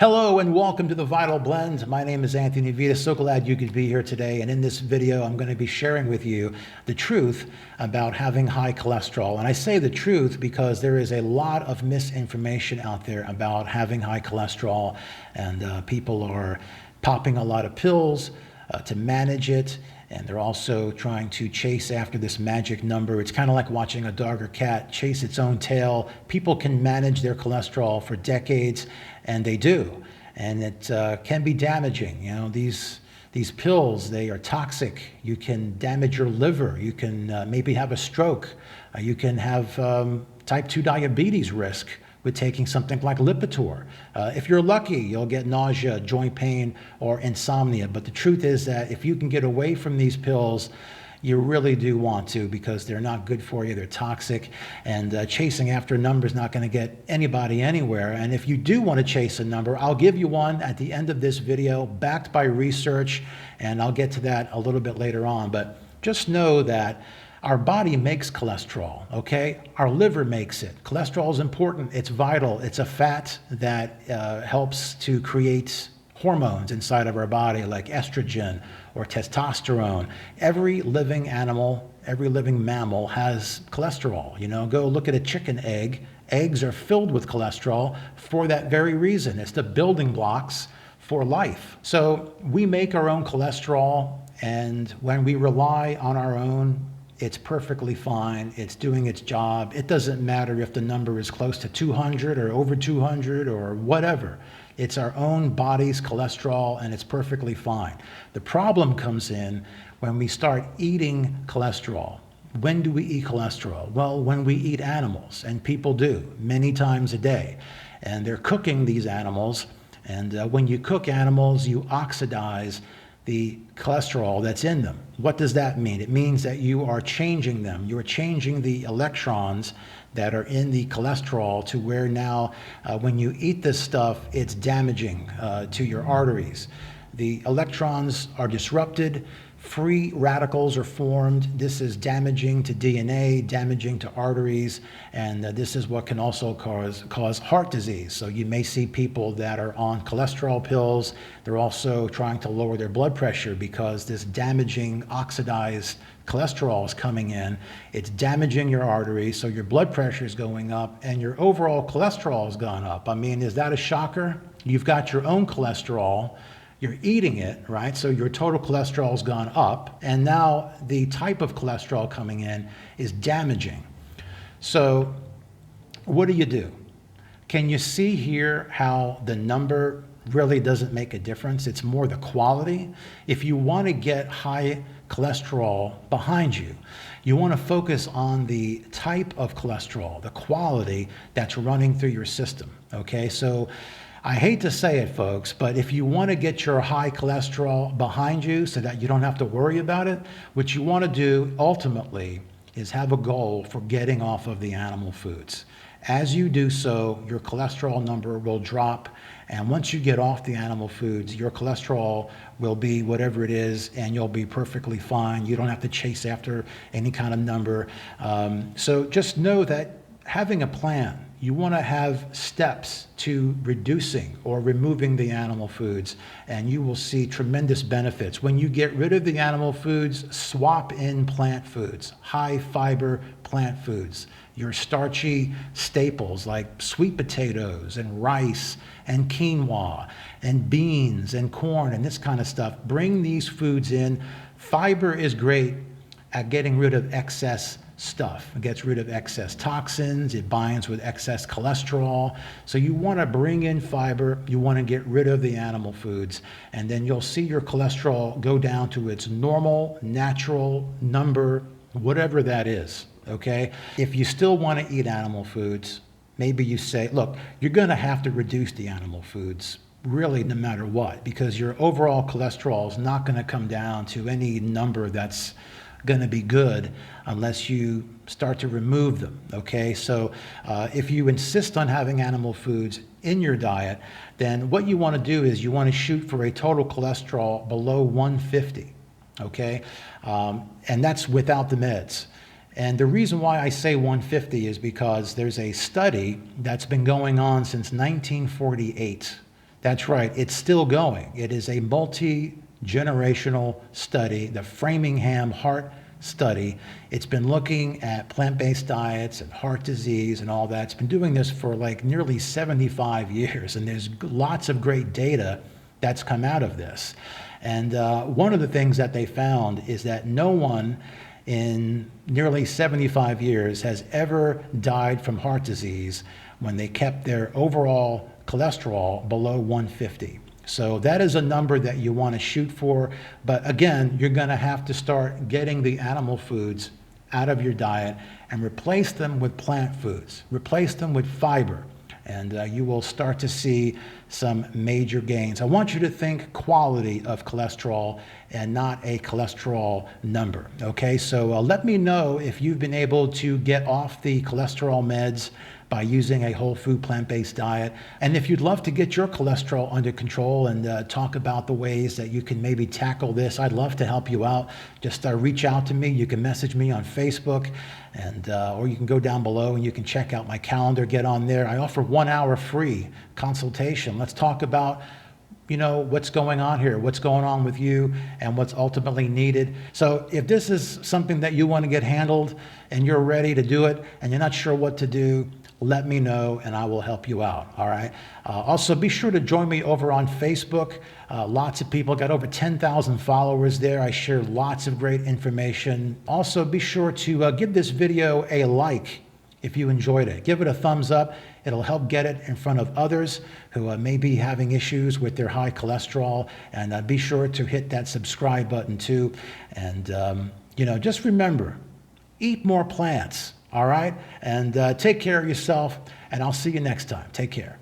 Hello and welcome to the Vital Blend. My name is Anthony Vita. So glad you could be here today. And in this video, I'm going to be sharing with you the truth about having high cholesterol. And I say the truth because there is a lot of misinformation out there about having high cholesterol, and people are popping a lot of pills to manage it. And they're also trying to chase after this magic number. It's kind of like watching a dog or cat chase its own tail. People can manage their cholesterol for decades, and they do. And it can be damaging. You know, these pills, they are toxic. You can damage your liver. You can maybe have a stroke. You can have type 2 diabetes risk with taking something like Lipitor. If you're lucky, you'll get nausea, joint pain, or insomnia. But the truth is that if you can get away from these pills, you really do want to, because they're not good for you, they're toxic, and chasing after a number is not gonna get anybody anywhere. And if you do wanna chase a number, I'll give you one at the end of this video, backed by research, and I'll get to that a little bit later on. But just know that our body makes cholesterol, okay? Our liver makes it. Cholesterol is important, it's vital. It's a fat that helps to create hormones inside of our body, like estrogen or testosterone. Every living animal, every living mammal has cholesterol. You know, go look at a chicken egg. Eggs are filled with cholesterol for that very reason. It's the building blocks for life. So we make our own cholesterol, and when we rely on our own, it's perfectly fine. It's doing its job. It doesn't matter if the number is close to 200 or over 200 or whatever. It's our own body's cholesterol, and it's perfectly fine. The problem comes in when we start eating cholesterol. When do we eat cholesterol? Well, when we eat animals, and people do many times a day. And they're cooking these animals, and when you cook animals, you oxidize the cholesterol that's in them. What does that mean? It means that you are changing them. You are changing the electrons that are in the cholesterol to where now when you eat this stuff, it's damaging to your arteries. The electrons are disrupted, free radicals are formed. This is damaging to DNA, damaging to arteries, and this is what can also cause heart disease. So you may see people that are on cholesterol pills. They're also trying to lower their blood pressure because this damaging oxidized cholesterol is coming in. It's damaging your arteries, so your blood pressure is going up and your overall cholesterol has gone up. I mean, is that a shocker? You've got your own cholesterol. You're eating it, right? So your total cholesterol has gone up, and now the type of cholesterol coming in is damaging. So what do? Can you see here how the number really doesn't make a difference? It's more the quality. If you want to get high cholesterol behind you, you want to focus on the type of cholesterol, the quality that's running through your system, okay? So I hate to say it, folks, but if you want to get your high cholesterol behind you so that you don't have to worry about it, what you want to do ultimately is have a goal for getting off of the animal foods. As you do so, your cholesterol number will drop, and once you get off the animal foods, your cholesterol will be whatever it is, and you'll be perfectly fine. You don't have to chase after any kind of number. So just know that having a plan, you want to have steps to reducing or removing the animal foods, and you will see tremendous benefits. When you get rid of the animal foods, swap in plant foods, high fiber plant foods, your starchy staples like sweet potatoes and rice and quinoa and beans and corn and this kind of stuff. Bring these foods in. Fiber is great at getting rid of excess stuff. It gets rid of excess toxins. It binds with excess cholesterol. So you want to bring in fiber. You want to get rid of the animal foods, and then you'll see your cholesterol go down to its normal, natural number, whatever that is, okay? If you still want to eat animal foods, maybe you say, look, you're going to have to reduce the animal foods really no matter what, because your overall cholesterol is not going to come down to any number that's going to be good unless you start to remove them, okay? So if you insist on having animal foods in your diet, then what you want to do is you want to shoot for a total cholesterol below 150, okay? And that's without the meds. And the reason why I say 150 is because there's a study that's been going on since 1948 That's right. It's still going. It is a multi-generational study, the Framingham heart study. It's been looking at plant-based diets and heart disease and all that. It's been doing this for like nearly 75 years, and there's lots of great data that's come out of this. And one of the things that they found is that no one in nearly 75 years has ever died from heart disease when they kept their overall cholesterol below 150. So that is a number that you want to shoot for. But again, you're going to have to start getting the animal foods out of your diet and replace them with plant foods. Replace them with fiber, and you will start to see some major gains. I want you to think quality of cholesterol and not a cholesterol number, okay? So let me know if you've been able to get off the cholesterol meds by using a whole food plant-based diet. And if you'd love to get your cholesterol under control and talk about the ways that you can maybe tackle this, I'd love to help you out. Just reach out to me. You can message me on Facebook, and or you can go down below and you can check out my calendar, get on there. I offer 1 hour free consultation. Let's talk about what's going on here, what's going on with you, and what's ultimately needed. So if this is something that you want to get handled and you're ready to do it and you're not sure what to do, let me know and I will help you out, all right? Also, be sure to join me over on Facebook. Lots of people, got over 10,000 followers there. I share lots of great information. Also, be sure to give this video a like if you enjoyed it. Give it a thumbs up. It'll help get it in front of others who may be having issues with their high cholesterol. And be sure to hit that subscribe button too. And, just remember, eat more plants, all right? And take care of yourself, and I'll see you next time. Take care.